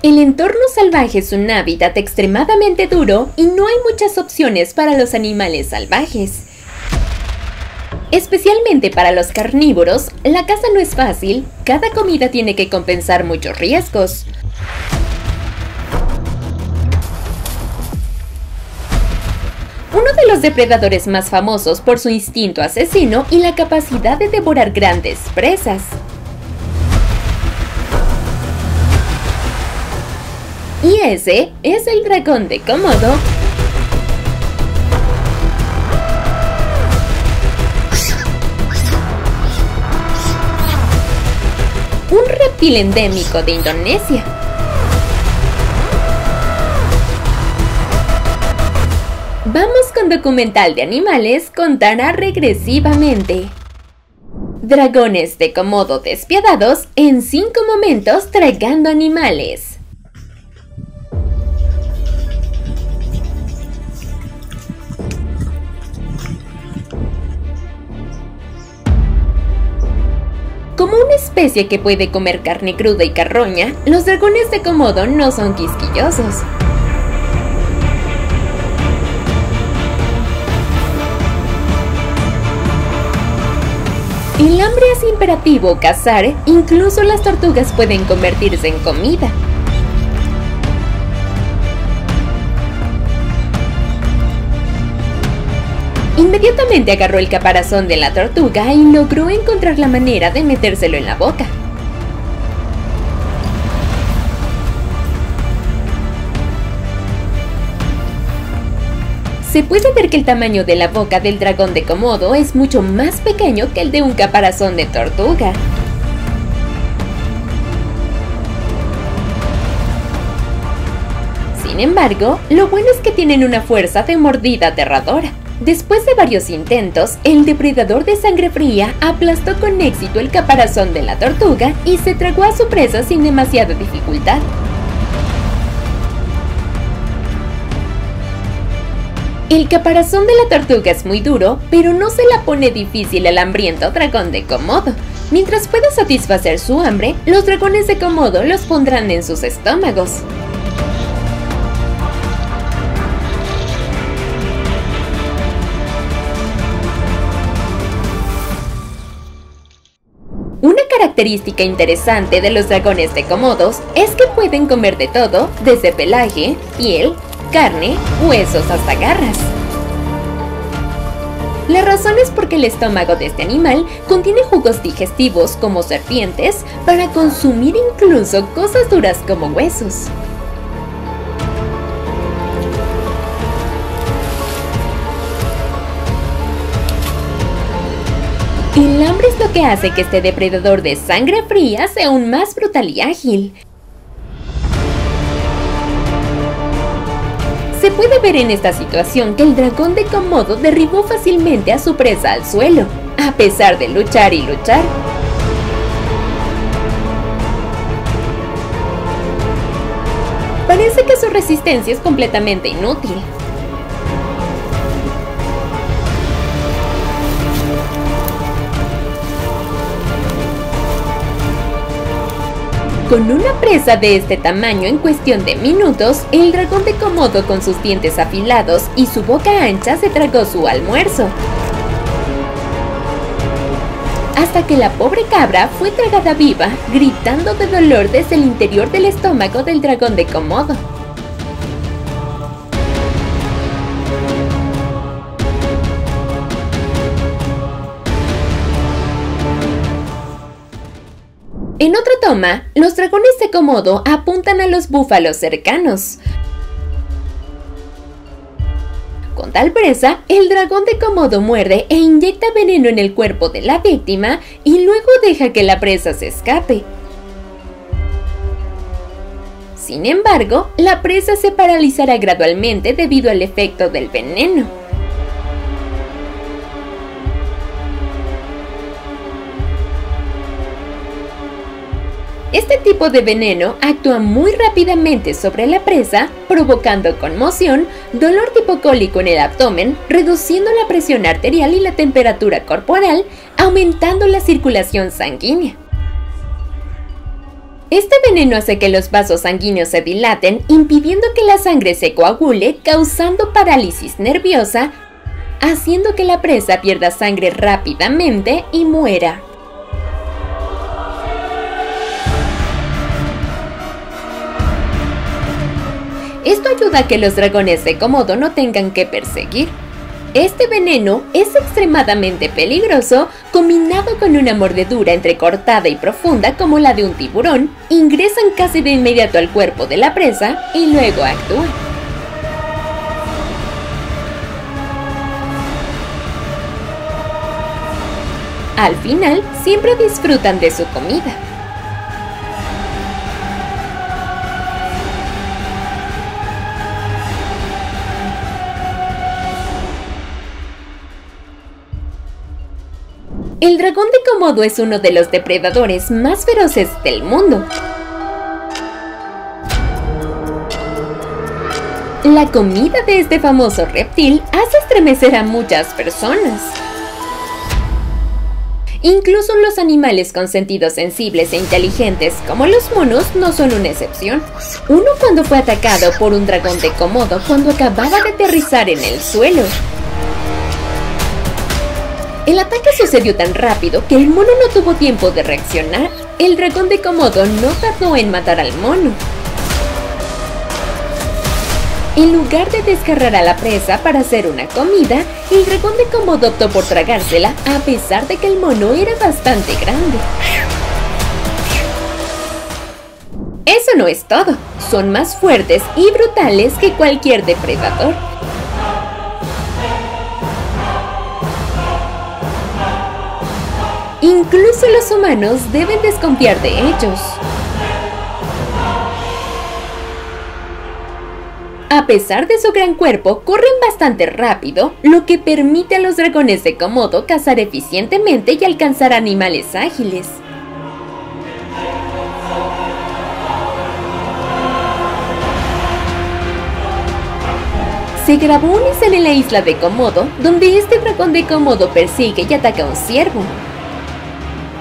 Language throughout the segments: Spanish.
El entorno salvaje es un hábitat extremadamente duro y no hay muchas opciones para los animales salvajes. Especialmente para los carnívoros, la caza no es fácil, cada comida tiene que compensar muchos riesgos. Uno de los depredadores más famosos por su instinto asesino y la capacidad de devorar grandes presas. Y ese es el dragón de Komodo. Un reptil endémico de Indonesia. Vamos con documental de animales contará regresivamente. Dragones de Komodo despiadados en 5 momentos tragando animales. Como una especie que puede comer carne cruda y carroña, los dragones de Komodo no son quisquillosos. El hambre es imperativo cazar, incluso las tortugas pueden convertirse en comida. Inmediatamente agarró el caparazón de la tortuga y logró encontrar la manera de metérselo en la boca. Se puede ver que el tamaño de la boca del dragón de Komodo es mucho más pequeño que el de un caparazón de tortuga. Sin embargo, lo bueno es que tienen una fuerza de mordida aterradora. Después de varios intentos, el depredador de sangre fría aplastó con éxito el caparazón de la tortuga y se tragó a su presa sin demasiada dificultad. El caparazón de la tortuga es muy duro, pero no se la pone difícil al hambriento dragón de Komodo. Mientras pueda satisfacer su hambre, los dragones de Komodo los pondrán en sus estómagos. Una característica interesante de los dragones de Komodo es que pueden comer de todo, desde pelaje, piel, carne, huesos hasta garras. La razón es porque el estómago de este animal contiene jugos digestivos como serpientes para consumir incluso cosas duras como huesos. El hambre es lo que hace que este depredador de sangre fría sea aún más brutal y ágil. Se puede ver en esta situación que el dragón de Komodo derribó fácilmente a su presa al suelo, a pesar de luchar y luchar. Parece que su resistencia es completamente inútil. Con una presa de este tamaño en cuestión de minutos, el dragón de Komodo con sus dientes afilados y su boca ancha se tragó su almuerzo. Hasta que la pobre cabra fue tragada viva, gritando de dolor desde el interior del estómago del dragón de Komodo. En otra toma, los dragones de Komodo apuntan a los búfalos cercanos. Con tal presa, el dragón de Komodo muerde e inyecta veneno en el cuerpo de la víctima y luego deja que la presa se escape. Sin embargo, la presa se paralizará gradualmente debido al efecto del veneno. Este tipo de veneno actúa muy rápidamente sobre la presa, provocando conmoción, dolor tipo cólico en el abdomen, reduciendo la presión arterial y la temperatura corporal, aumentando la circulación sanguínea. Este veneno hace que los vasos sanguíneos se dilaten, impidiendo que la sangre se coagule, causando parálisis nerviosa, haciendo que la presa pierda sangre rápidamente y muera. Esto ayuda a que los dragones de Komodo no tengan que perseguir. Este veneno es extremadamente peligroso, combinado con una mordedura entrecortada y profunda como la de un tiburón, ingresan casi de inmediato al cuerpo de la presa y luego actúan. Al final, siempre disfrutan de su comida. El dragón de Komodo es uno de los depredadores más feroces del mundo. La comida de este famoso reptil hace estremecer a muchas personas. Incluso los animales con sentidos sensibles e inteligentes como los monos no son una excepción. Uno cuando fue atacado por un dragón de Komodo cuando acababa de aterrizar en el suelo. El ataque sucedió tan rápido que el mono no tuvo tiempo de reaccionar. El dragón de Komodo no tardó en matar al mono. En lugar de desgarrar a la presa para hacer una comida, el dragón de Komodo optó por tragársela a pesar de que el mono era bastante grande. Eso no es todo, son más fuertes y brutales que cualquier depredador. Incluso los humanos deben desconfiar de ellos. A pesar de su gran cuerpo, corren bastante rápido, lo que permite a los dragones de Komodo cazar eficientemente y alcanzar animales ágiles. Se grabó una escena en la isla de Komodo, donde este dragón de Komodo persigue y ataca a un ciervo.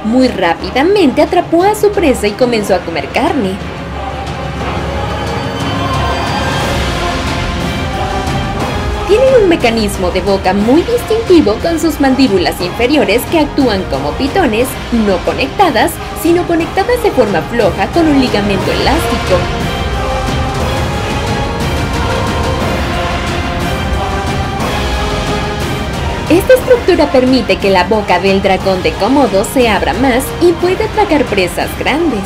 Muy rápidamente atrapó a su presa y comenzó a comer carne. Tienen un mecanismo de boca muy distintivo con sus mandíbulas inferiores que actúan como pitones, no conectadas, sino conectadas de forma floja con un ligamento elástico. Esta estructura permite que la boca del dragón de Komodo se abra más y pueda tragar presas grandes.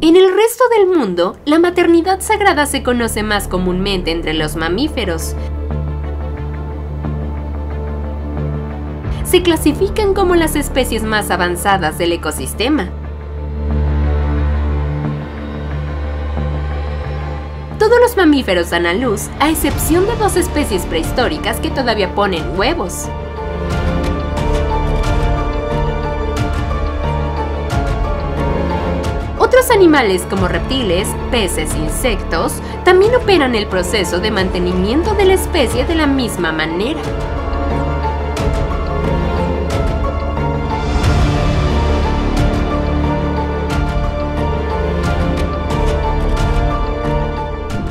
En el resto del mundo, la maternidad sagrada se conoce más comúnmente entre los mamíferos. Se clasifican como las especies más avanzadas del ecosistema. Todos los mamíferos dan a luz, a excepción de 2 especies prehistóricas que todavía ponen huevos. Otros animales como reptiles, peces e insectos también operan el proceso de mantenimiento de la especie de la misma manera.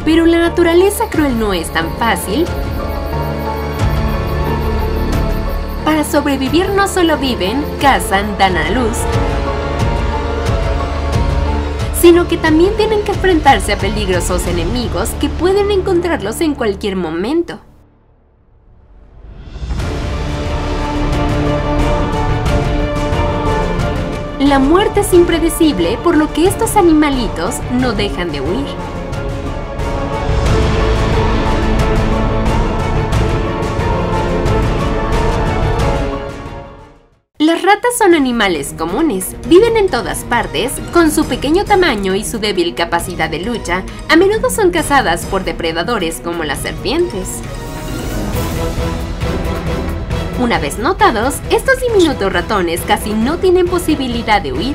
Pero la naturaleza cruel no es tan fácil. Para sobrevivir no solo viven, cazan, dan a luz, sino que también tienen que enfrentarse a peligrosos enemigos que pueden encontrarlos en cualquier momento. La muerte es impredecible, por lo que estos animalitos no dejan de huir. Las ratas son animales comunes, viven en todas partes, con su pequeño tamaño y su débil capacidad de lucha, a menudo son cazadas por depredadores como las serpientes. Una vez notados, estos diminutos ratones casi no tienen posibilidad de huir.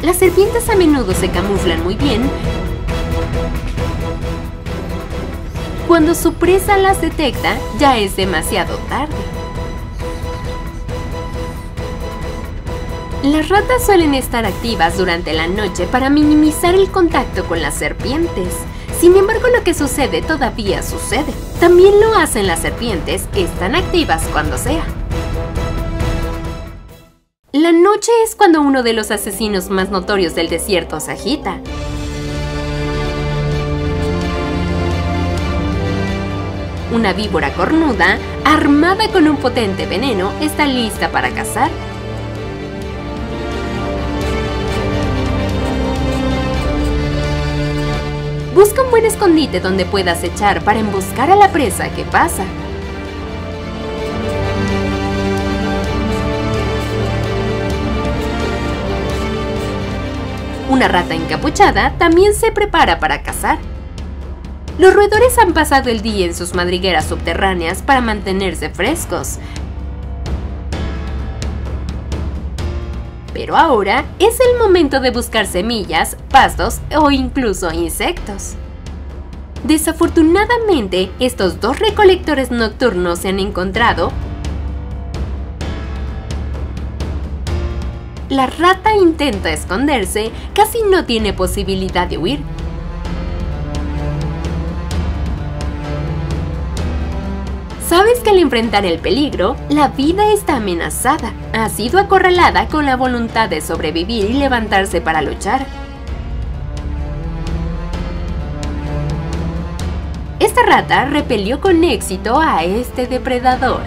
Las serpientes a menudo se camuflan muy bien. Cuando su presa las detecta, ya es demasiado tarde. Las ratas suelen estar activas durante la noche para minimizar el contacto con las serpientes. Sin embargo, lo que sucede todavía sucede. También lo hacen las serpientes, están activas cuando sea. La noche es cuando uno de los asesinos más notorios del desierto se agita. Una víbora cornuda, armada con un potente veneno, está lista para cazar. Busca un buen escondite donde puedas echar para emboscar a la presa que pasa. Una rata encapuchada también se prepara para cazar. Los roedores han pasado el día en sus madrigueras subterráneas para mantenerse frescos. Pero ahora es el momento de buscar semillas, pastos o incluso insectos. Desafortunadamente, estos dos recolectores nocturnos se han encontrado. La rata intenta esconderse, casi no tiene posibilidad de huir. Sabes que al enfrentar el peligro, la vida está amenazada. Ha sido acorralada con la voluntad de sobrevivir y levantarse para luchar. Esta rata repelió con éxito a este depredador.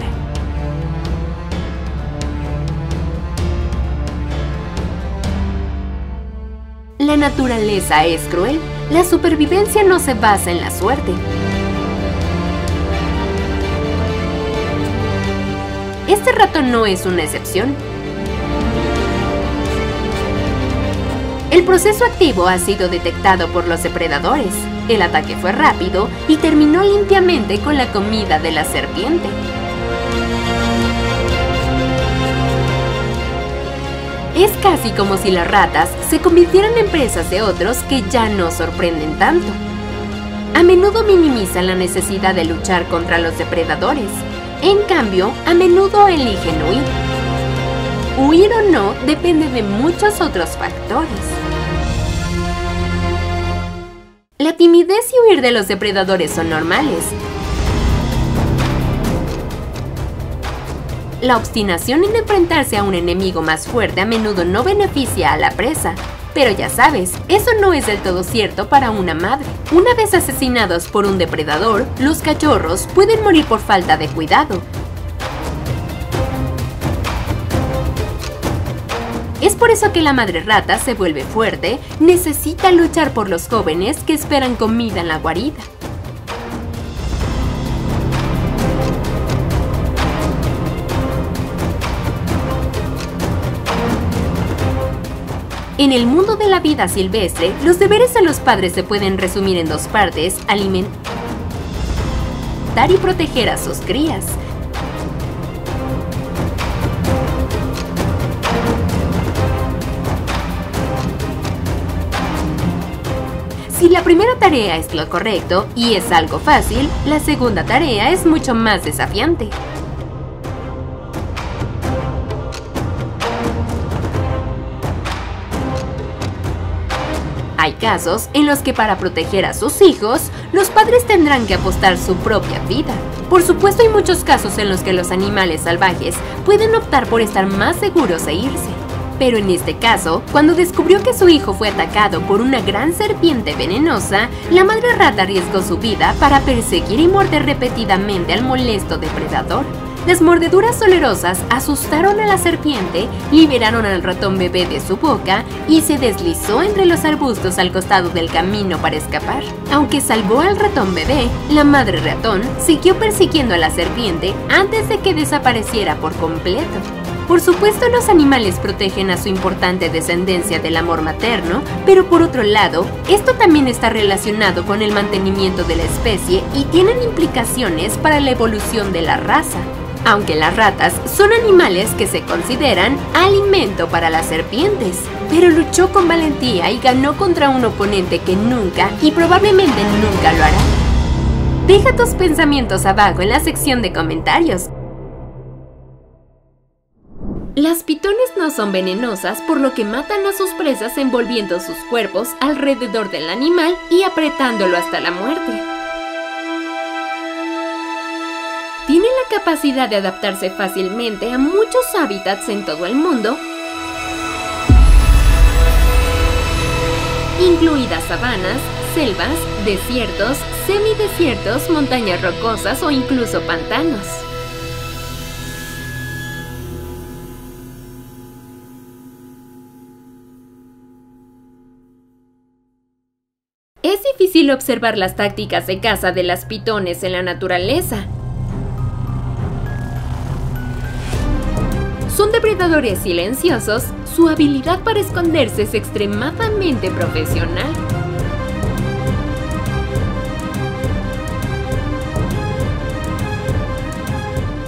La naturaleza es cruel. La supervivencia no se basa en la suerte. Este ratón no es una excepción. El proceso activo ha sido detectado por los depredadores. El ataque fue rápido y terminó limpiamente con la comida de la serpiente. Es casi como si las ratas se convirtieran en presas de otros que ya no sorprenden tanto. A menudo minimizan la necesidad de luchar contra los depredadores. En cambio, a menudo eligen huir. Huir o no depende de muchos otros factores. La timidez y huir de los depredadores son normales. La obstinación en enfrentarse a un enemigo más fuerte a menudo no beneficia a la presa. Pero ya sabes, eso no es del todo cierto para una madre. Una vez asesinados por un depredador, los cachorros pueden morir por falta de cuidado. Es por eso que la madre rata se vuelve fuerte, necesita luchar por los jóvenes que esperan comida en la guarida. En el mundo de la vida silvestre, los deberes a los padres se pueden resumir en dos partes: alimentar y proteger a sus crías. Si la primera tarea es lo correcto y es algo fácil, la segunda tarea es mucho más desafiante. Hay casos en los que para proteger a sus hijos, los padres tendrán que apostar su propia vida. Por supuesto, hay muchos casos en los que los animales salvajes pueden optar por estar más seguros e irse. Pero en este caso, cuando descubrió que su hijo fue atacado por una gran serpiente venenosa, la madre rata arriesgó su vida para perseguir y morder repetidamente al molesto depredador. Las mordeduras dolorosas asustaron a la serpiente, liberaron al ratón bebé de su boca y se deslizó entre los arbustos al costado del camino para escapar. Aunque salvó al ratón bebé, la madre ratón siguió persiguiendo a la serpiente antes de que desapareciera por completo. Por supuesto, los animales protegen a su importante descendencia del amor materno, pero por otro lado, esto también está relacionado con el mantenimiento de la especie y tienen implicaciones para la evolución de la raza. Aunque las ratas son animales que se consideran alimento para las serpientes, pero luchó con valentía y ganó contra un oponente que nunca y probablemente nunca lo hará. Deja tus pensamientos abajo en la sección de comentarios. Las pitones no son venenosas, por lo que matan a sus presas envolviendo sus cuerpos alrededor del animal y apretándolo hasta la muerte. Tienen la capacidad de adaptarse fácilmente a muchos hábitats en todo el mundo, incluidas sabanas, selvas, desiertos, semidesiertos, montañas rocosas o incluso pantanos. Es difícil observar las tácticas de caza de las pitones en la naturaleza. Son depredadores silenciosos, su habilidad para esconderse es extremadamente profesional.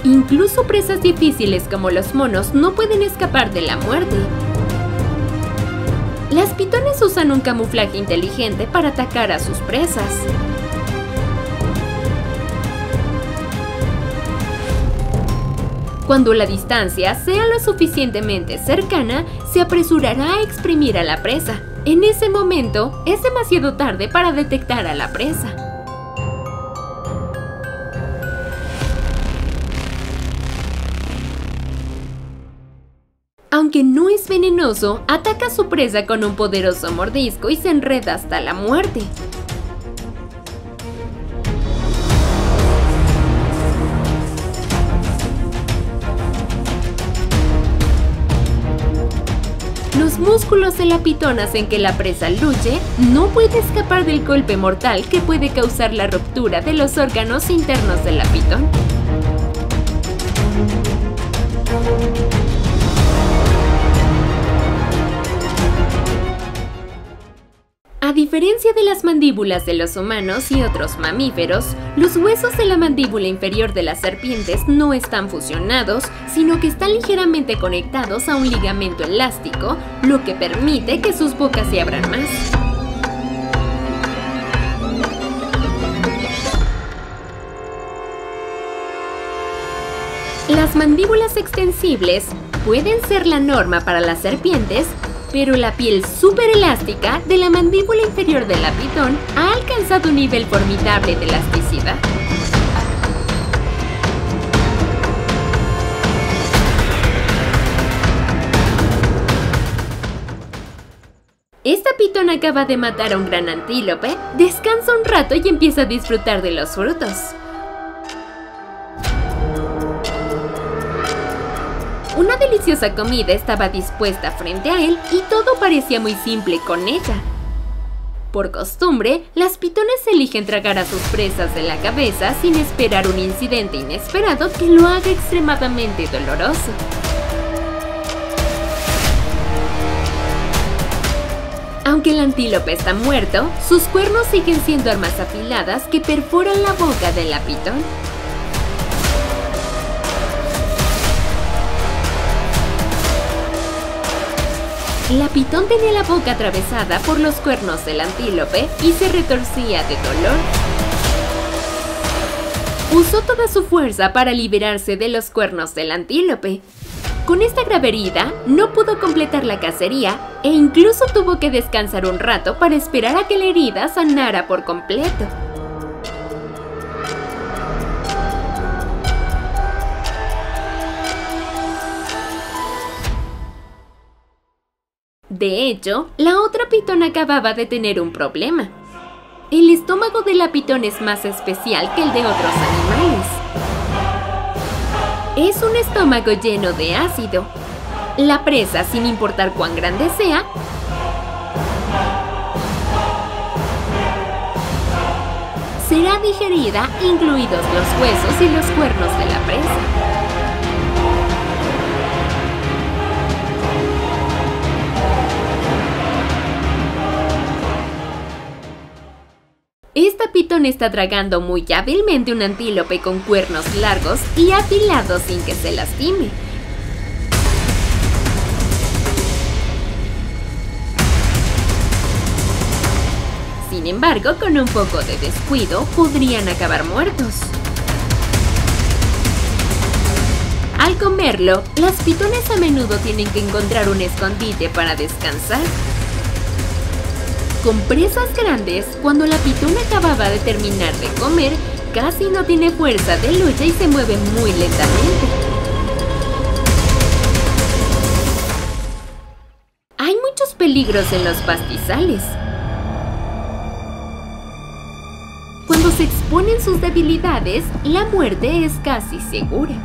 Incluso presas difíciles como los monos no pueden escapar de la muerte. Las pitones usan un camuflaje inteligente para atacar a sus presas. Cuando la distancia sea lo suficientemente cercana, se apresurará a exprimir a la presa. En ese momento, es demasiado tarde para detectar a la presa. Aunque no es venenoso, ataca a su presa con un poderoso mordisco y se enreda hasta la muerte. Los músculos de la pitón hacen que la presa luche, no puede escapar del golpe mortal que puede causar la ruptura de los órganos internos de la pitón. A diferencia de las mandíbulas de los humanos y otros mamíferos, los huesos de la mandíbula inferior de las serpientes no están fusionados, sino que están ligeramente conectados a un ligamento elástico, lo que permite que sus bocas se abran más. Las mandíbulas extensibles pueden ser la norma para las serpientes, pero la piel superelástica de la mandíbula inferior de la pitón ha alcanzado un nivel formidable de elasticidad. Esta pitón acaba de matar a un gran antílope, descansa un rato y empieza a disfrutar de los frutos. Una deliciosa comida estaba dispuesta frente a él y todo parecía muy simple con ella. Por costumbre, las pitones eligen tragar a sus presas de la cabeza sin esperar un incidente inesperado que lo haga extremadamente doloroso. Aunque el antílope está muerto, sus cuernos siguen siendo armas afiladas que perforan la boca de la pitón. La pitón tenía la boca atravesada por los cuernos del antílope y se retorcía de dolor. Usó toda su fuerza para liberarse de los cuernos del antílope. Con esta grave herida, no pudo completar la cacería e incluso tuvo que descansar un rato para esperar a que la herida sanara por completo. De hecho, la otra pitón acababa de tener un problema. El estómago de la pitón es más especial que el de otros animales. Es un estómago lleno de ácido. La presa, sin importar cuán grande sea, será digerida, incluidos los huesos y los cuernos de la presa. Esta pitón está tragando muy hábilmente un antílope con cuernos largos y afilados sin que se lastime. Sin embargo, con un poco de descuido, podrían acabar muertos. Al Al comerlo, las pitones a menudo tienen que encontrar un escondite para descansar. Con presas grandes, cuando la pitón acababa de terminar de comer, casi no tiene fuerza de lucha y se mueve muy lentamente. Hay muchos peligros en los pastizales. Cuando se exponen sus debilidades, la muerte es casi segura.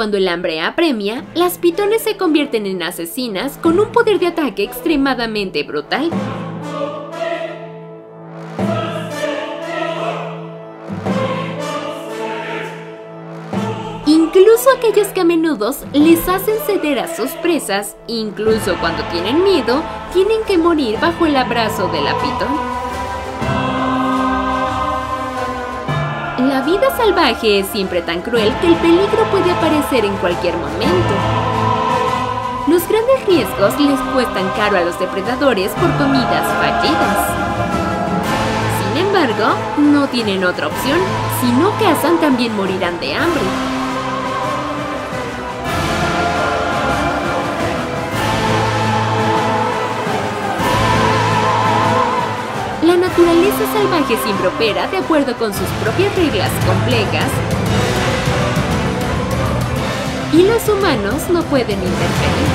Cuando el hambre apremia, las pitones se convierten en asesinas con un poder de ataque extremadamente brutal. Incluso aquellos que a menudo les hacen ceder a sus presas, incluso cuando tienen miedo, tienen que morir bajo el abrazo de la pitón. La vida salvaje es siempre tan cruel que el peligro puede aparecer en cualquier momento. Los grandes riesgos les cuestan caro a los depredadores por comidas fallidas. Sin embargo, no tienen otra opción. Si no cazan, también morirán de hambre. La naturaleza salvaje siempre opera de acuerdo con sus propias reglas complejas y los humanos no pueden interferir.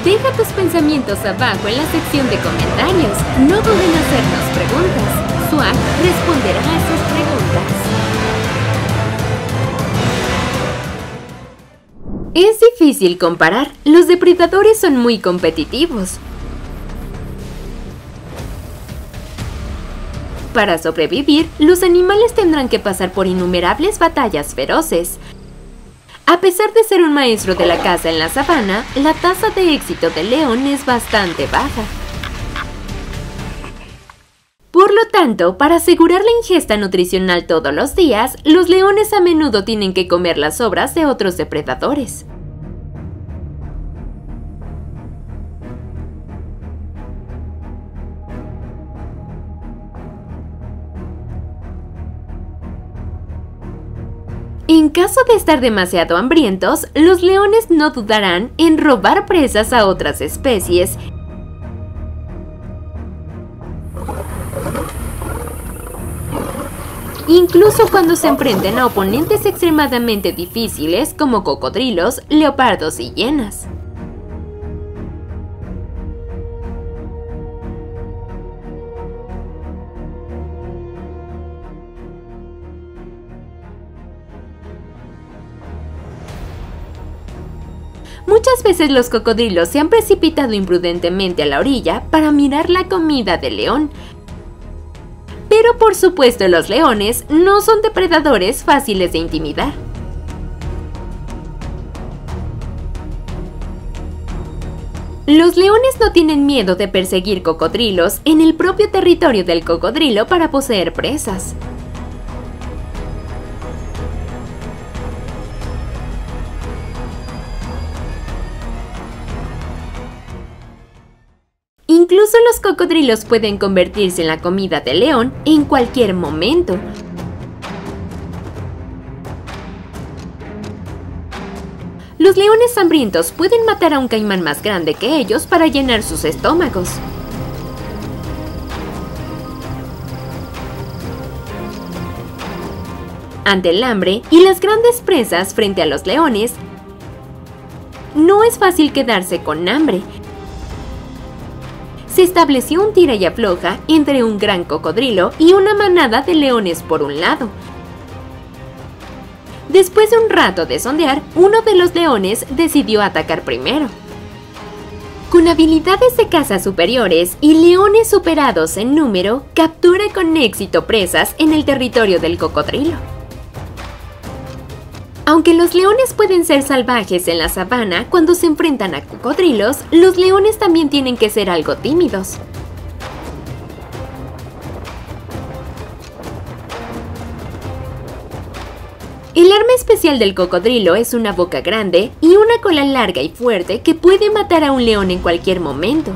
Deja tus pensamientos abajo en la sección de comentarios. No duden en hacernos preguntas. Swag responderá a esas preguntas. Es difícil comparar. Los depredadores son muy competitivos. Para sobrevivir, los animales tendrán que pasar por innumerables batallas feroces. A pesar de ser un maestro de la caza en la sabana, la tasa de éxito del león es bastante baja. Por lo tanto, para asegurar la ingesta nutricional todos los días, los leones a menudo tienen que comer las sobras de otros depredadores. En caso de estar demasiado hambrientos, los leones no dudarán en robar presas a otras especies incluso cuando se enfrenten a oponentes extremadamente difíciles como cocodrilos, leopardos y hienas. Muchas veces los cocodrilos se han precipitado imprudentemente a la orilla para mirar la comida del león. Pero por supuesto los leones no son depredadores fáciles de intimidar. Los leones no tienen miedo de perseguir cocodrilos en el propio territorio del cocodrilo para poseer presas. Incluso los cocodrilos pueden convertirse en la comida del león en cualquier momento. Los leones hambrientos pueden matar a un caimán más grande que ellos para llenar sus estómagos. Ante el hambre y las grandes presas frente a los leones, no es fácil quedarse con hambre. Se estableció un tira y afloja entre un gran cocodrilo y una manada de leones por un lado. Después de un rato de sondear, uno de los leones decidió atacar primero. Con habilidades de caza superiores y leones superados en número, captura con éxito presas en el territorio del cocodrilo. Aunque los leones pueden ser salvajes en la sabana cuando se enfrentan a cocodrilos, los leones también tienen que ser algo tímidos. El arma especial del cocodrilo es una boca grande y una cola larga y fuerte que puede matar a un león en cualquier momento.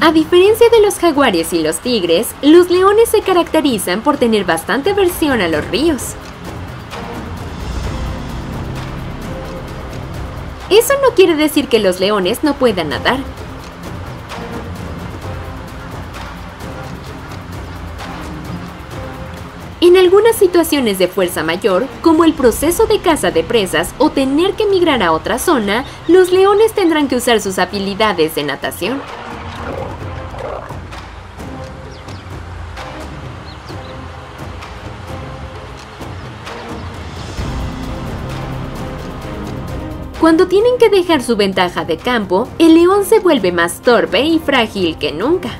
A diferencia de los jaguares y los tigres, los leones se caracterizan por tener bastante aversión a los ríos. Eso no quiere decir que los leones no puedan nadar. En algunas situaciones de fuerza mayor, como el proceso de caza de presas o tener que migrar a otra zona, los leones tendrán que usar sus habilidades de natación. Cuando tienen que dejar su ventaja de campo, el león se vuelve más torpe y frágil que nunca.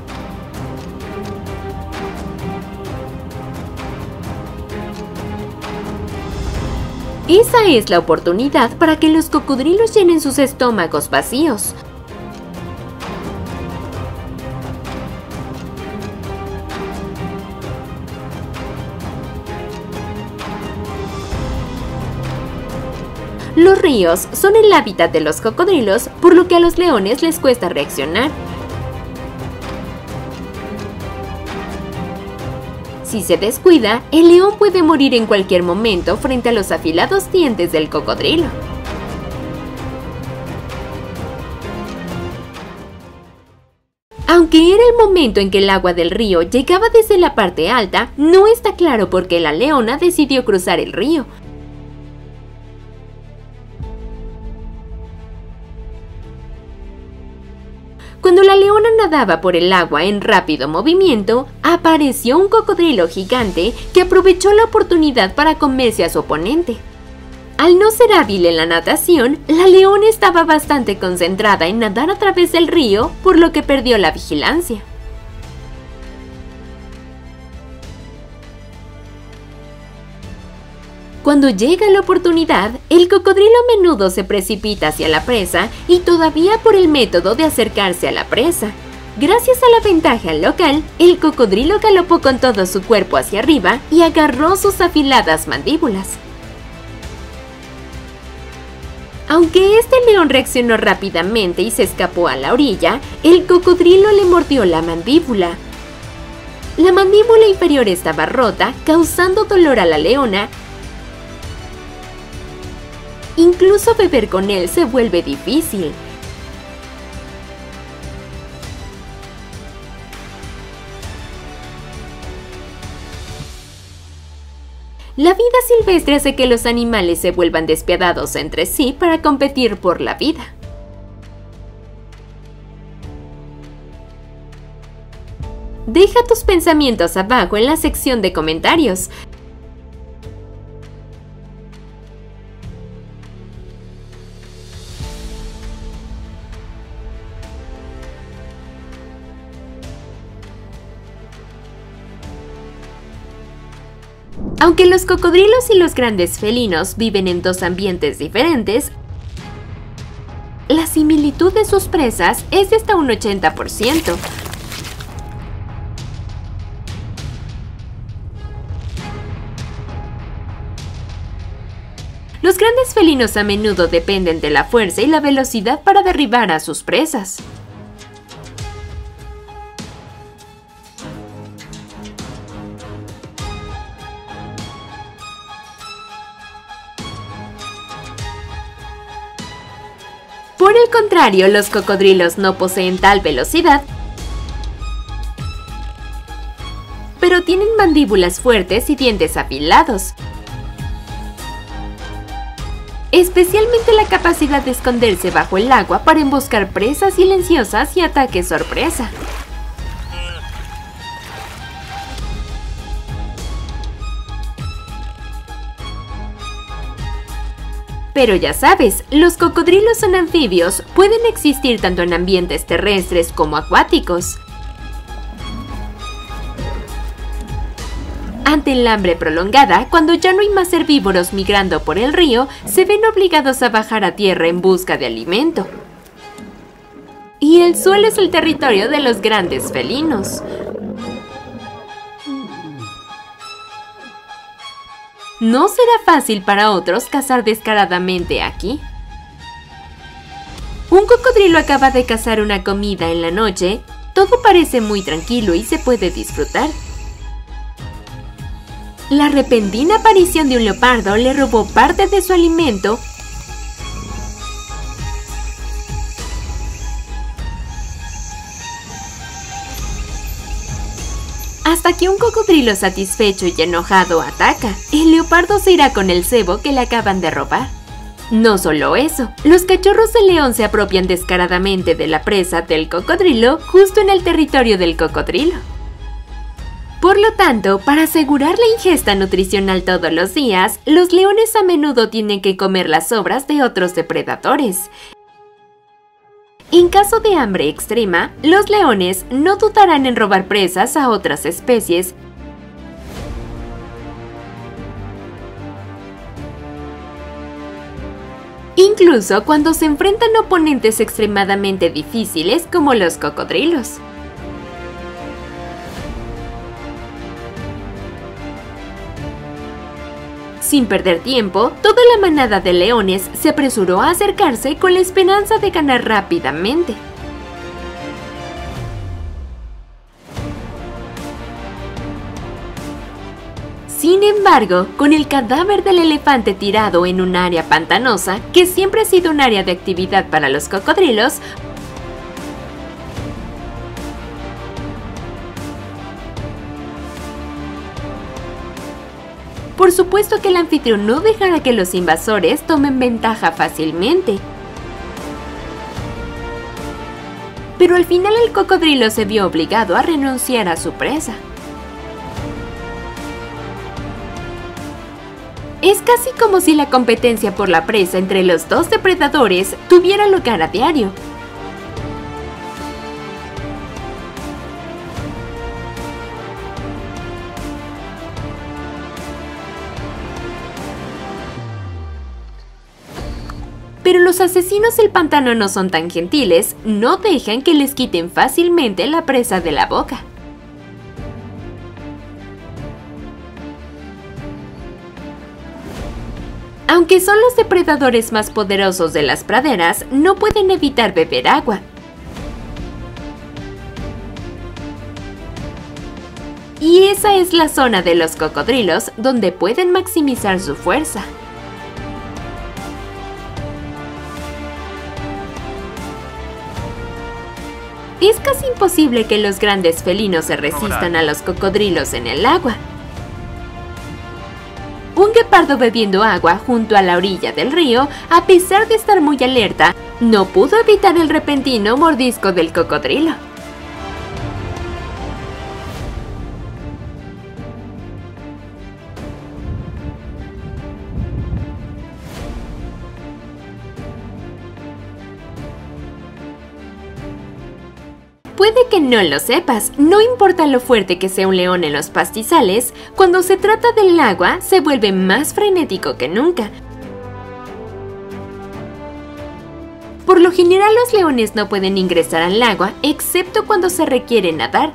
Esa es la oportunidad para que los cocodrilos llenen sus estómagos vacíos. Los ríos son el hábitat de los cocodrilos, por lo que a los leones les cuesta reaccionar. Si se descuida, el león puede morir en cualquier momento frente a los afilados dientes del cocodrilo. Aunque era el momento en que el agua del río llegaba desde la parte alta, no está claro por qué la leona decidió cruzar el río. Cuando la leona nadaba por el agua en rápido movimiento, apareció un cocodrilo gigante que aprovechó la oportunidad para comerse a su oponente. Al no ser hábil en la natación, la leona estaba bastante concentrada en nadar a través del río, por lo que perdió la vigilancia. Cuando llega la oportunidad, el cocodrilo a menudo se precipita hacia la presa y todavía por el método de acercarse a la presa. Gracias a la ventaja local, el cocodrilo galopó con todo su cuerpo hacia arriba y agarró sus afiladas mandíbulas. Aunque este león reaccionó rápidamente y se escapó a la orilla, el cocodrilo le mordió la mandíbula. La mandíbula inferior estaba rota, causando dolor a la leona. Incluso beber con él se vuelve difícil. La vida silvestre hace que los animales se vuelvan despiadados entre sí para competir por la vida. Deja tus pensamientos abajo en la sección de comentarios. Aunque los cocodrilos y los grandes felinos viven en dos ambientes diferentes, la similitud de sus presas es de hasta un 80%. Los grandes felinos a menudo dependen de la fuerza y la velocidad para derribar a sus presas. Por el contrario, los cocodrilos no poseen tal velocidad, pero tienen mandíbulas fuertes y dientes afilados. Especialmente la capacidad de esconderse bajo el agua para emboscar presas silenciosas y ataques sorpresa. Pero ya sabes, los cocodrilos son anfibios, pueden existir tanto en ambientes terrestres como acuáticos. Ante el hambre prolongada, cuando ya no hay más herbívoros migrando por el río, se ven obligados a bajar a tierra en busca de alimento. Y el suelo es el territorio de los grandes felinos. No será fácil para otros cazar descaradamente aquí. Un cocodrilo acaba de cazar una comida en la noche Todo parece muy tranquilo y se puede disfrutar. La repentina aparición de un leopardo le robó parte de su alimento hasta que un cocodrilo satisfecho y enojado ataca. El leopardo se irá con el cebo que le acaban de robar. No solo eso, los cachorros de león se apropian descaradamente de la presa del cocodrilo justo en el territorio del cocodrilo. Por lo tanto, para asegurar la ingesta nutricional todos los días, los leones a menudo tienen que comer las sobras de otros depredadores. En caso de hambre extrema, los leones no dudarán en robar presas a otras especies, incluso cuando se enfrentan a oponentes extremadamente difíciles como los cocodrilos. Sin perder tiempo, toda la manada de leones se apresuró a acercarse con la esperanza de ganar rápidamente. Sin embargo, con el cadáver del elefante tirado en un área pantanosa, que siempre ha sido un área de actividad para los cocodrilos, por supuesto que el anfitrión no dejará que los invasores tomen ventaja fácilmente. Pero al final el cocodrilo se vio obligado a renunciar a su presa. Es casi como si la competencia por la presa entre los dos depredadores tuviera lugar a diario. Pero los asesinos del pantano no son tan gentiles, no dejan que les quiten fácilmente la presa de la boca. Aunque son los depredadores más poderosos de las praderas, no pueden evitar beber agua. Y esa es la zona de los cocodrilos donde pueden maximizar su fuerza. Es casi imposible que los grandes felinos se resistan a los cocodrilos en el agua. Un guepardo bebiendo agua junto a la orilla del río, a pesar de estar muy alerta, no pudo evitar el repentino mordisco del cocodrilo. Puede que no lo sepas, no importa lo fuerte que sea un león en los pastizales, cuando se trata del agua se vuelve más frenético que nunca. Por lo general los leones no pueden ingresar al agua excepto cuando se requiere nadar.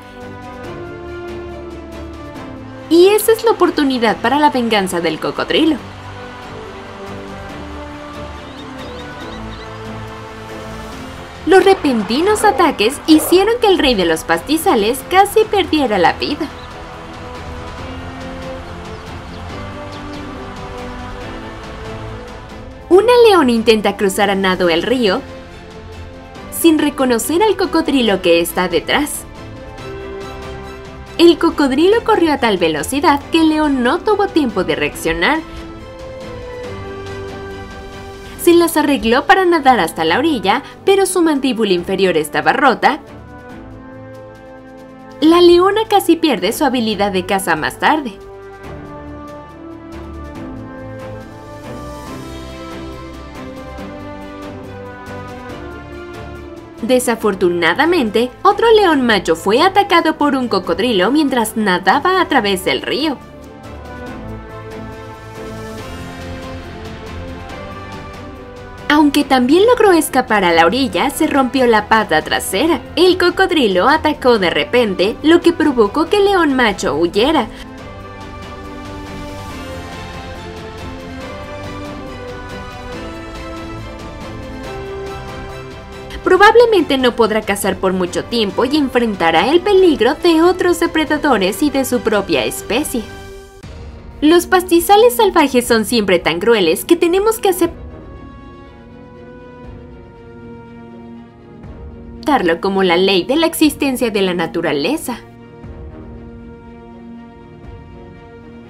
Y esa es la oportunidad para la venganza del cocodrilo. Los repentinos ataques hicieron que el rey de los pastizales casi perdiera la vida. Una leona intenta cruzar a nado el río sin reconocer al cocodrilo que está detrás. El cocodrilo corrió a tal velocidad que el león no tuvo tiempo de reaccionar. Se las arregló para nadar hasta la orilla, pero su mandíbula inferior estaba rota. La leona casi pierde su habilidad de caza más tarde. Desafortunadamente, otro león macho fue atacado por un cocodrilo mientras nadaba a través del río. Aunque también logró escapar a la orilla, se rompió la pata trasera. El cocodrilo atacó de repente, lo que provocó que el león macho huyera. probablemente no podrá cazar por mucho tiempo y enfrentará el peligro de otros depredadores y de su propia especie. Los pastizales salvajes son siempre tan crueles que tenemos que aceptarlo como la ley de la existencia de la naturaleza.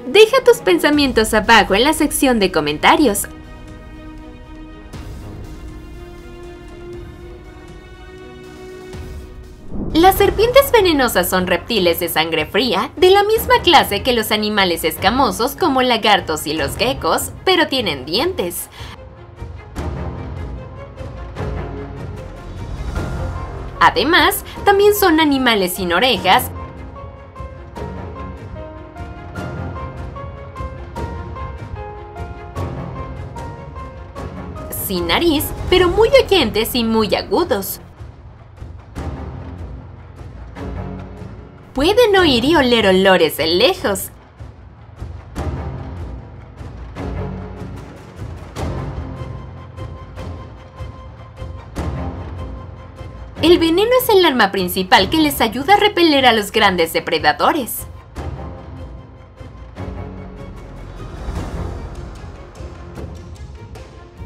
Deja tus pensamientos abajo en la sección de comentarios. Las serpientes venenosas son reptiles de sangre fría, de la misma clase que los animales escamosos como lagartos y los geckos, pero tienen dientes. Además, también son animales sin orejas, sin nariz, pero muy oyentes y muy agudos. Pueden oír y oler olores de lejos. El veneno es el arma principal que les ayuda a repeler a los grandes depredadores.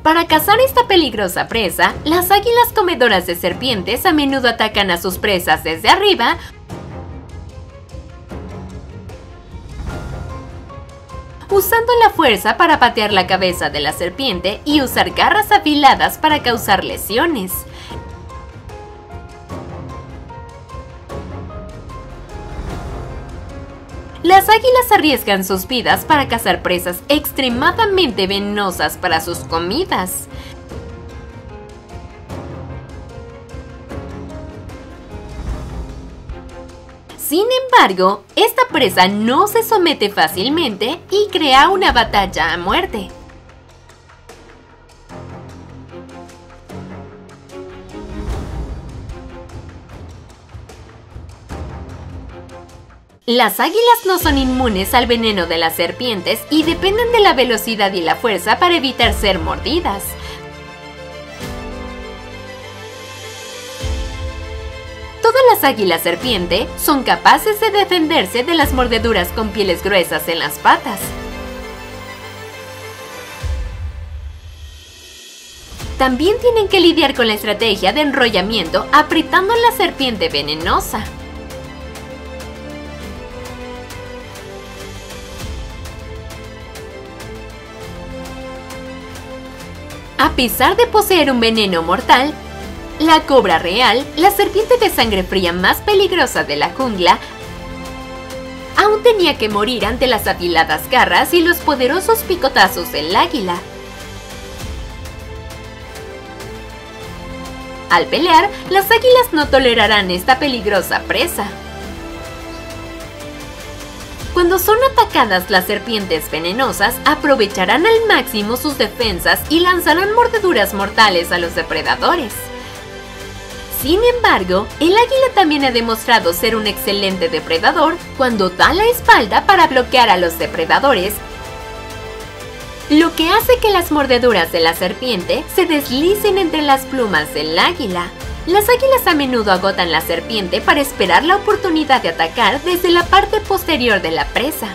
Para cazar esta peligrosa presa, las águilas comedoras de serpientes a menudo atacan a sus presas desde arriba usando la fuerza para patear la cabeza de la serpiente y usar garras afiladas para causar lesiones. Las águilas arriesgan sus vidas para cazar presas extremadamente venenosas para sus comidas. Sin embargo, esta presa no se somete fácilmente y crea una batalla a muerte. Las águilas no son inmunes al veneno de las serpientes y dependen de la velocidad y la fuerza para evitar ser mordidas. Todas las águilas serpiente son capaces de defenderse de las mordeduras con pieles gruesas en las patas. También tienen que lidiar con la estrategia de enrollamiento apretando la serpiente venenosa. A pesar de poseer un veneno mortal, la cobra real, la serpiente de sangre fría más peligrosa de la jungla, aún tenía que morir ante las afiladas garras y los poderosos picotazos del águila. Al pelear, las águilas no tolerarán esta peligrosa presa. Cuando son atacadas las serpientes venenosas, aprovecharán al máximo sus defensas y lanzarán mordeduras mortales a los depredadores. Sin embargo, el águila también ha demostrado ser un excelente depredador cuando da la espalda para bloquear a los depredadores, lo que hace que las mordeduras de la serpiente se deslicen entre las plumas del águila. Las águilas a menudo agotan la serpiente para esperar la oportunidad de atacar desde la parte posterior de la presa.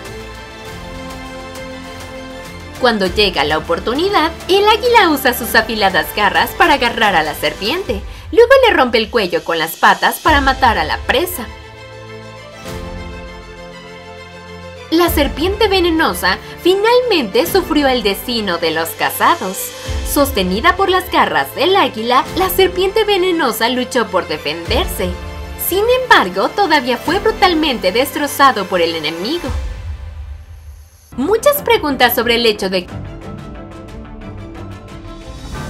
Cuando llega la oportunidad, el águila usa sus afiladas garras para agarrar a la serpiente. Luego le rompe el cuello con las patas para matar a la presa. La serpiente venenosa finalmente sufrió el destino de los cazados. Sostenida por las garras del águila, la serpiente venenosa luchó por defenderse. Sin embargo, todavía fue brutalmente destrozado por el enemigo. Muchas preguntas sobre el hecho de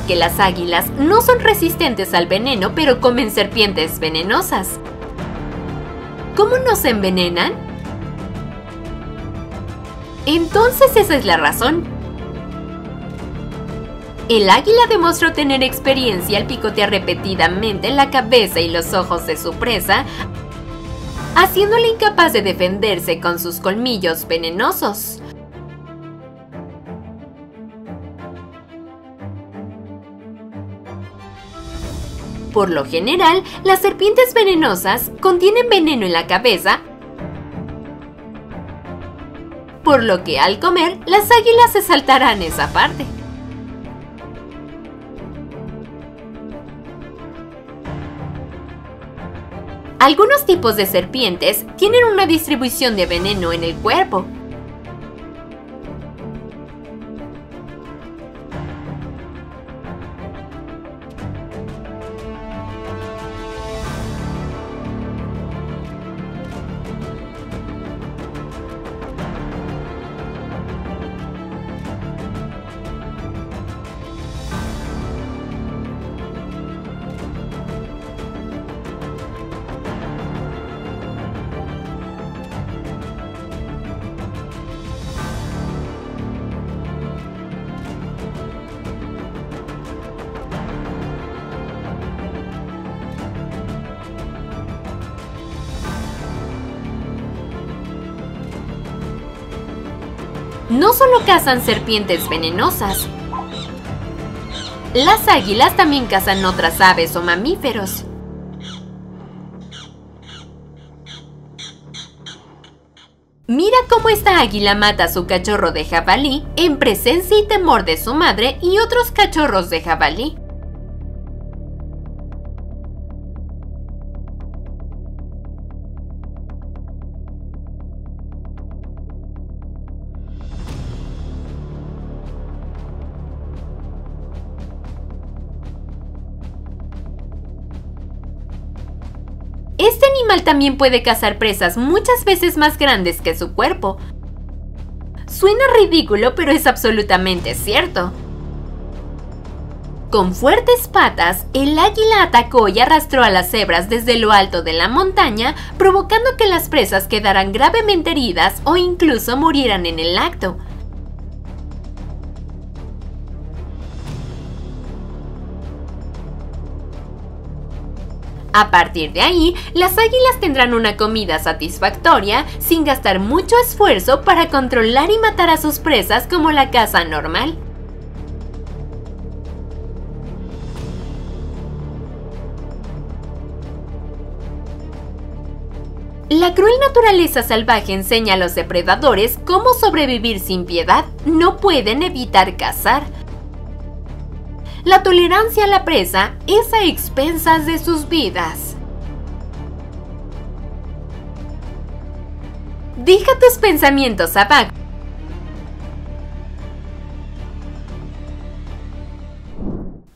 que las águilas no son resistentes al veneno, pero comen serpientes venenosas. ¿Cómo no se envenenan? Entonces esa es la razón. El águila demostró tener experiencia al picotear repetidamente la cabeza y los ojos de su presa, haciéndole incapaz de defenderse con sus colmillos venenosos. Por lo general, las serpientes venenosas contienen veneno en la cabeza, por lo que al comer, las águilas se saltarán esa parte. Algunos tipos de serpientes tienen una distribución de veneno en el cuerpo. No solo cazan serpientes venenosas, las águilas también cazan otras aves o mamíferos. Mira cómo esta águila mata a su cachorro de jabalí en presencia y temor de su madre y otros cachorros de jabalí. Este animal también puede cazar presas muchas veces más grandes que su cuerpo. Suena ridículo, pero es absolutamente cierto. Con fuertes patas, el águila atacó y arrastró a las cebras desde lo alto de la montaña, provocando que las presas quedaran gravemente heridas o incluso murieran en el acto. A partir de ahí, las águilas tendrán una comida satisfactoria sin gastar mucho esfuerzo para controlar y matar a sus presas como la caza normal. La cruel naturaleza salvaje enseña a los depredadores cómo sobrevivir sin piedad. No pueden evitar cazar. La tolerancia a la presa es a expensas de sus vidas. Deja tus pensamientos abajo.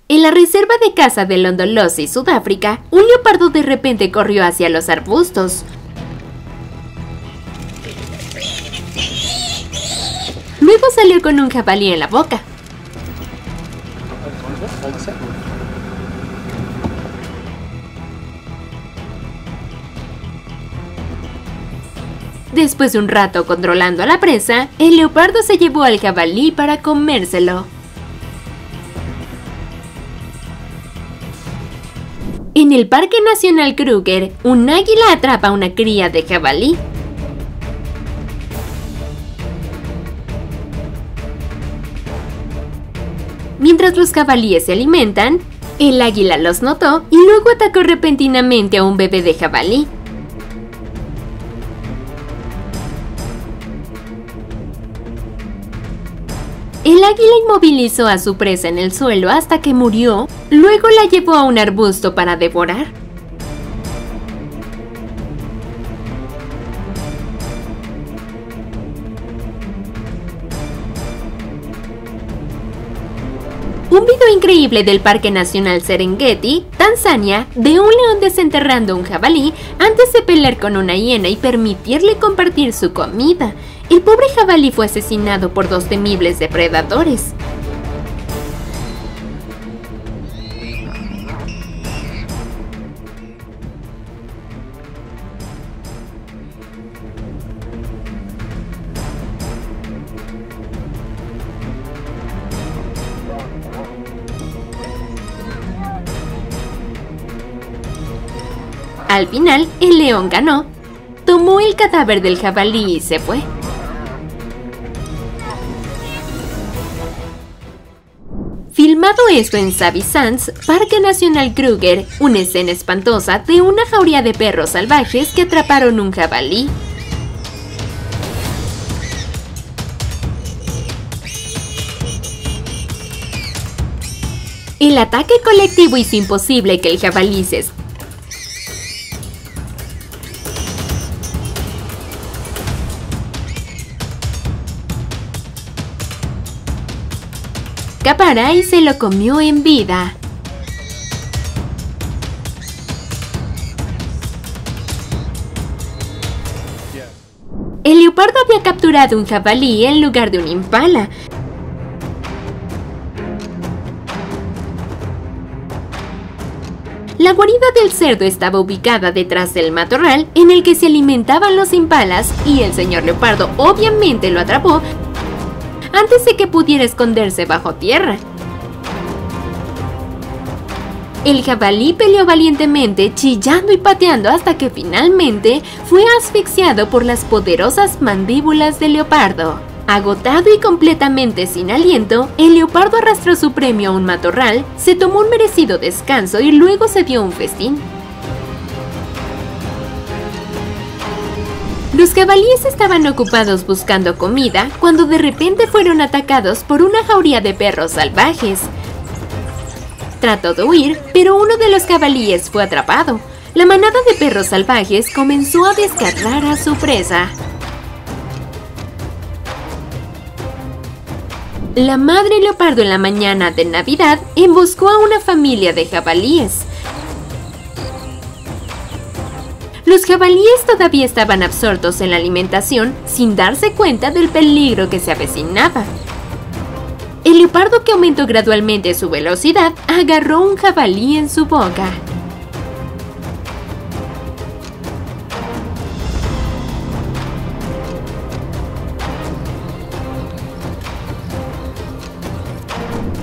En la reserva de caza de Londolosi, Sudáfrica, un leopardo de repente corrió hacia los arbustos. Luego salió con un jabalí en la boca. Después de un rato controlando a la presa, el leopardo se llevó al jabalí para comérselo. En el Parque Nacional Kruger, un águila atrapa a una cría de jabalí. Mientras los jabalíes se alimentan, el águila los notó y luego atacó repentinamente a un bebé de jabalí. El águila inmovilizó a su presa en el suelo hasta que murió, luego la llevó a un arbusto para devorar. Un video increíble del Parque Nacional Serengeti, Tanzania, de un león desenterrando un jabalí antes de pelear con una hiena y permitirle compartir su comida. El pobre jabalí fue asesinado por dos temibles depredadores. Al final, el león ganó, tomó el cadáver del jabalí y se fue. Filmado esto en Sabi Sands, Parque Nacional Kruger, una escena espantosa de una jauría de perros salvajes que atraparon un jabalí. El ataque colectivo hizo imposible que el jabalí se escapara y se lo comió en vida. El leopardo había capturado un jabalí en lugar de un impala. La guarida del cerdo estaba ubicada detrás del matorral en el que se alimentaban los impalas y el señor leopardo obviamente lo atrapó antes de que pudiera esconderse bajo tierra. El jabalí peleó valientemente, chillando y pateando hasta que finalmente fue asfixiado por las poderosas mandíbulas del leopardo. Agotado y completamente sin aliento, el leopardo arrastró su premio a un matorral, se tomó un merecido descanso y luego se dio un festín. Los jabalíes estaban ocupados buscando comida cuando de repente fueron atacados por una jauría de perros salvajes. Trató de huir, pero uno de los jabalíes fue atrapado. La manada de perros salvajes comenzó a descargar a su presa. La madre leopardo en la mañana de Navidad emboscó a una familia de jabalíes. Los jabalíes todavía estaban absortos en la alimentación sin darse cuenta del peligro que se avecinaba. El leopardo, que aumentó gradualmente su velocidad, agarró un jabalí en su boca.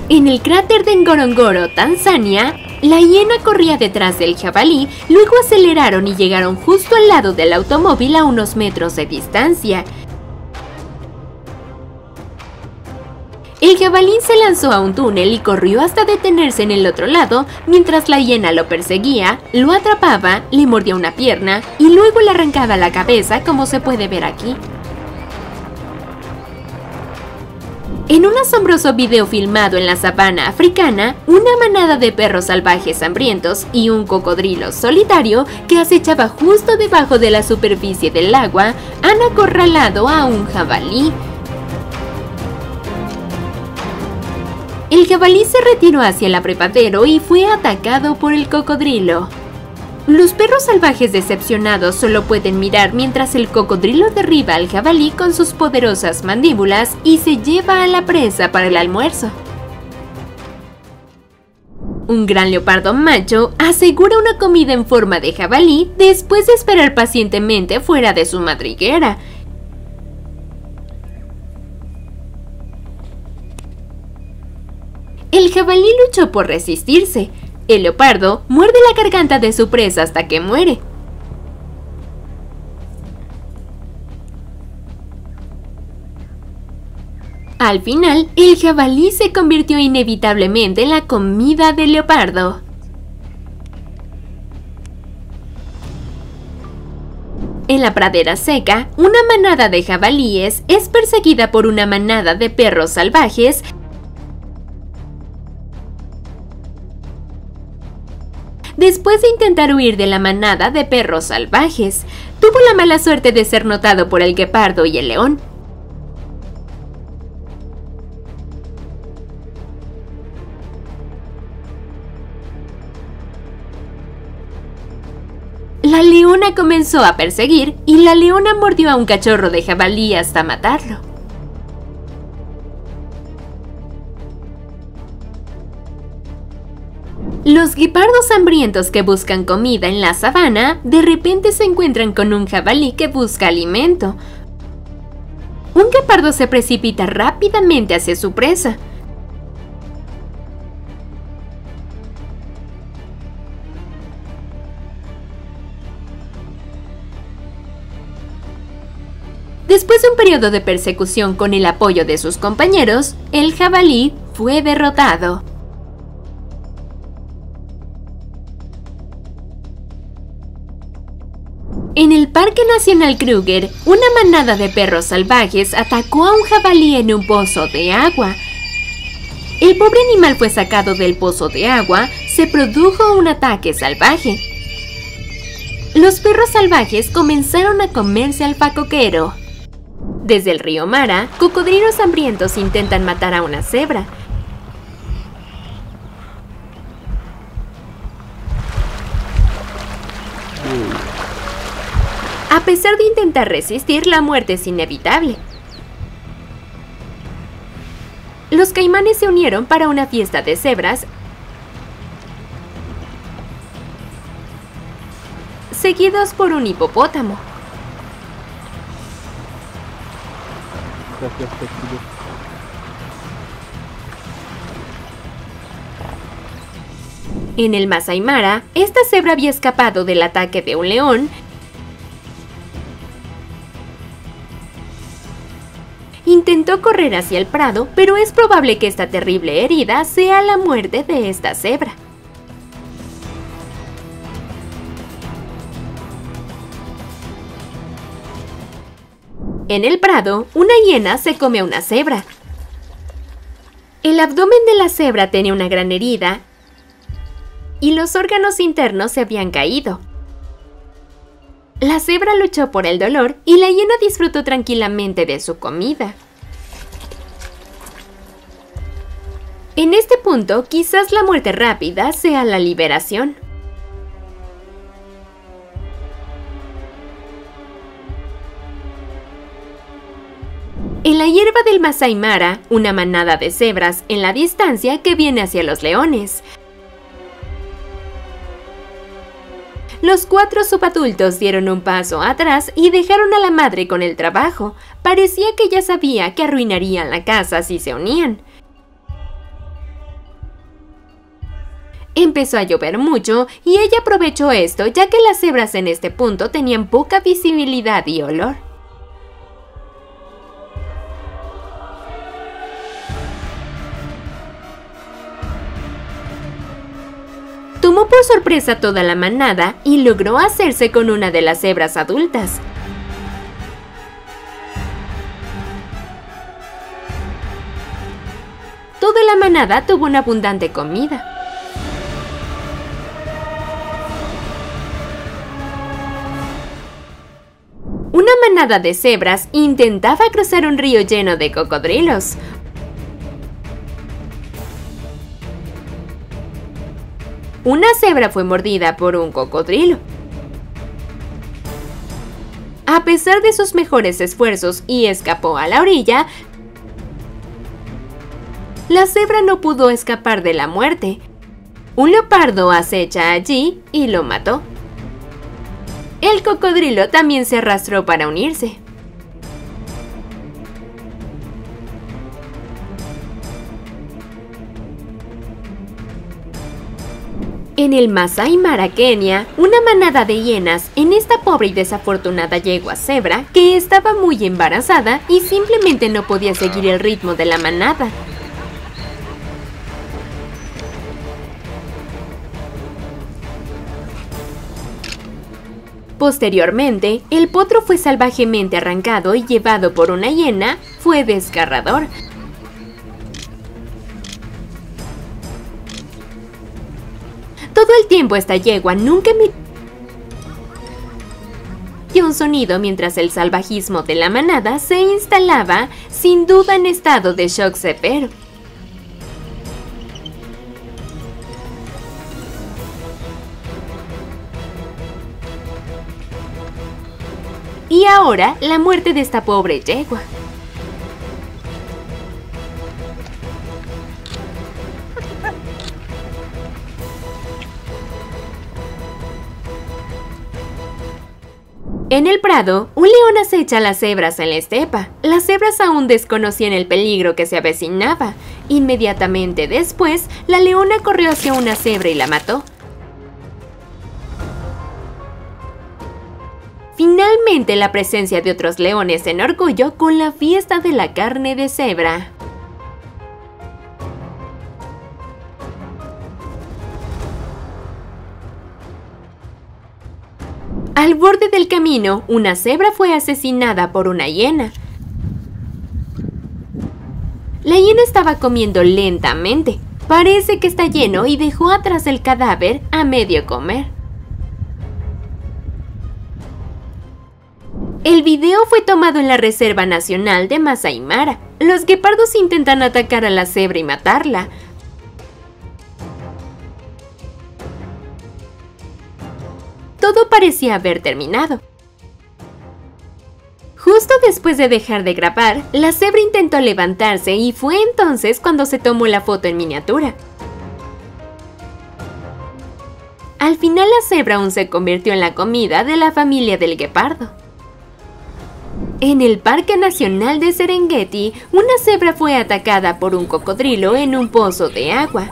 En el cráter de Ngorongoro, Tanzania, la hiena corría detrás del jabalí, luego aceleraron y llegaron justo al lado del automóvil a unos metros de distancia. El jabalí se lanzó a un túnel y corrió hasta detenerse en el otro lado, mientras la hiena lo perseguía, lo atrapaba, le mordía una pierna y luego le arrancaba la cabeza, como se puede ver aquí. En un asombroso video filmado en la sabana africana, una manada de perros salvajes hambrientos y un cocodrilo solitario que acechaba justo debajo de la superficie del agua han acorralado a un jabalí. El jabalí se retiró hacia el abrevadero y fue atacado por el cocodrilo. Los perros salvajes decepcionados solo pueden mirar mientras el cocodrilo derriba al jabalí con sus poderosas mandíbulas y se lleva a la presa para el almuerzo. Un gran leopardo macho asegura una comida en forma de jabalí después de esperar pacientemente fuera de su madriguera. El jabalí luchó por resistirse. El leopardo muerde la garganta de su presa hasta que muere. Al final, el jabalí se convirtió inevitablemente en la comida del leopardo. En la pradera seca, una manada de jabalíes es perseguida por una manada de perros salvajes. Después de intentar huir de la manada de perros salvajes, tuvo la mala suerte de ser notado por el guepardo y el león. La leona comenzó a perseguir y la leona mordió a un cachorro de jabalí hasta matarlo. Los guepardos hambrientos que buscan comida en la sabana de repente se encuentran con un jabalí que busca alimento. Un guepardo se precipita rápidamente hacia su presa. Después de un periodo de persecución con el apoyo de sus compañeros, el jabalí fue derrotado. En el Parque Nacional Kruger, una manada de perros salvajes atacó a un jabalí en un pozo de agua. El pobre animal fue sacado del pozo de agua, se produjo un ataque salvaje. Los perros salvajes comenzaron a comerse al facoquero. Desde el río Mara, cocodrilos hambrientos intentan matar a una cebra. A pesar de intentar resistir, la muerte es inevitable. Los caimanes se unieron para una fiesta de cebras, seguidos por un hipopótamo. En el Masai Mara, esta cebra había escapado del ataque de un león. Intentó correr hacia el prado, pero es probable que esta terrible herida sea la muerte de esta cebra. En el prado, una hiena se come a una cebra. El abdomen de la cebra tenía una gran herida y los órganos internos se habían caído. La cebra luchó por el dolor y la hiena disfrutó tranquilamente de su comida. En este punto, quizás la muerte rápida sea la liberación. En la hierba del Masai Mara, una manada de cebras en la distancia que viene hacia los leones. Los 4 subadultos dieron un paso atrás y dejaron a la madre con el trabajo. Parecía que ella sabía que arruinarían la casa si se unían. Empezó a llover mucho y ella aprovechó esto, ya que las cebras en este punto tenían poca visibilidad y olor. Tomó por sorpresa toda la manada y logró hacerse con una de las cebras adultas. Toda la manada tuvo una abundante comida. Una manada de cebras intentaba cruzar un río lleno de cocodrilos. Una cebra fue mordida por un cocodrilo. A pesar de sus mejores esfuerzos y escapó a la orilla, la cebra no pudo escapar de la muerte. Un leopardo acecha allí y lo mató. El cocodrilo también se arrastró para unirse. En el Masai Mara, Kenia, una manada de hienas en esta pobre y desafortunada yegua cebra que estaba muy embarazada y simplemente no podía seguir el ritmo de la manada. Posteriormente, el potro fue salvajemente arrancado y llevado por una hiena. Fue desgarrador. Todo el tiempo esta yegua nunca emitió un sonido mientras el salvajismo de la manada se instalaba, sin duda en estado de shock severo. Y ahora, la muerte de esta pobre yegua. En el prado, un león acecha a las cebras en la estepa. Las cebras aún desconocían el peligro que se avecinaba. Inmediatamente después, la leona corrió hacia una cebra y la mató. Finalmente, la presencia de otros leones se enorgulló con la fiesta de la carne de cebra. Al borde del camino, una cebra fue asesinada por una hiena. La hiena estaba comiendo lentamente. Parece que está lleno y dejó atrás el cadáver a medio comer. El video fue tomado en la Reserva Nacional de Masai Mara. Los guepardos intentan atacar a la cebra y matarla. Todo parecía haber terminado. Justo después de dejar de grabar, la cebra intentó levantarse y fue entonces cuando se tomó la foto en miniatura. Al final la cebra aún se convirtió en la comida de la familia del guepardo. En el Parque Nacional de Serengeti, una cebra fue atacada por un cocodrilo en un pozo de agua.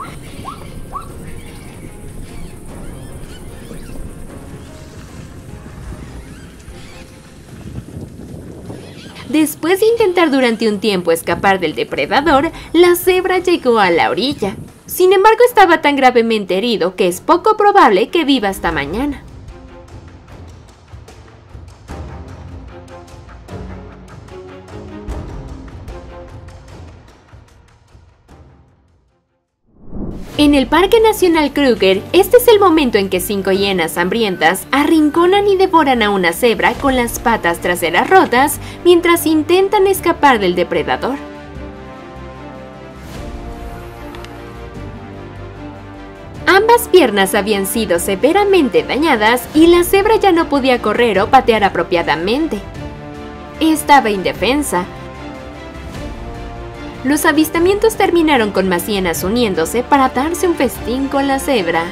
Después de intentar durante un tiempo escapar del depredador, la cebra llegó a la orilla. Sin embargo, estaba tan gravemente herido que es poco probable que viva hasta mañana. En el Parque Nacional Kruger, este es el momento en que 5 hienas hambrientas arrinconan y devoran a una cebra con las patas traseras rotas mientras intentan escapar del depredador. Ambas piernas habían sido severamente dañadas y la cebra ya no podía correr o patear apropiadamente. Estaba indefensa. Los avistamientos terminaron con más hienas uniéndose para darse un festín con la cebra.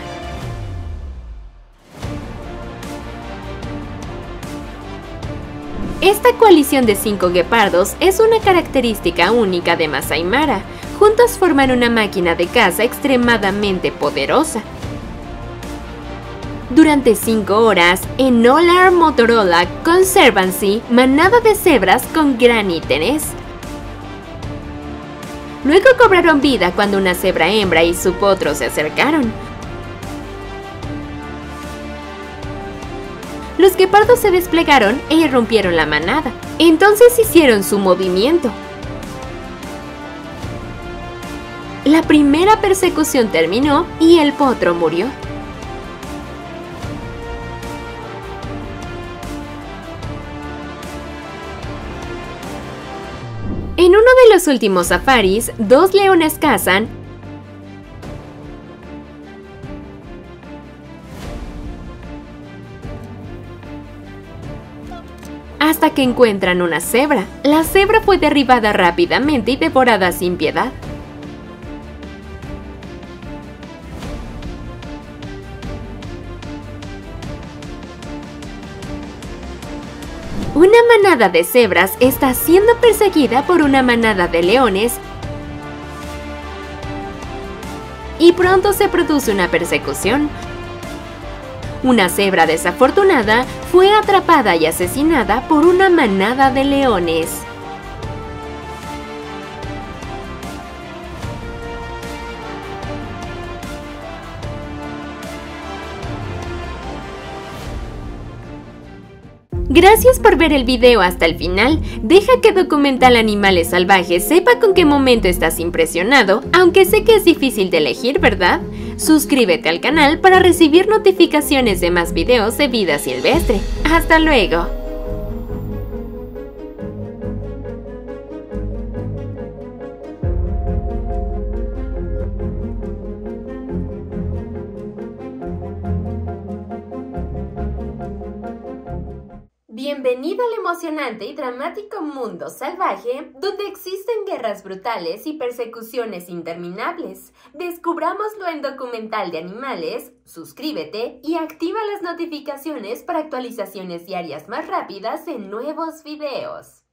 Esta coalición de 5 guepardos es una característica única de Masai Mara. Juntos forman una máquina de caza extremadamente poderosa. Durante 5 horas, en Olar Motorola Conservancy, manada de cebras con gran interés. Luego cobraron vida cuando una cebra hembra y su potro se acercaron. Los guepardos se desplegaron e irrumpieron la manada. Entonces hicieron su movimiento. La primera persecución terminó y el potro murió. En uno de los últimos safaris, 2 leones cazan hasta que encuentran una cebra. La cebra fue derribada rápidamente y devorada sin piedad. Una manada de cebras está siendo perseguida por una manada de leones y pronto se produce una persecución. Una cebra desafortunada fue atrapada y asesinada por una manada de leones. Gracias por ver el video hasta el final. Deja que Documental Animales Salvajes sepa con qué momento estás impresionado, aunque sé que es difícil de elegir, ¿verdad? Suscríbete al canal para recibir notificaciones de más videos de vida silvestre. ¡Hasta luego! Bienvenido al emocionante y dramático mundo salvaje, donde existen guerras brutales y persecuciones interminables. Descubrámoslo en Documental de Animales. Suscríbete y activa las notificaciones para actualizaciones diarias más rápidas en nuevos videos.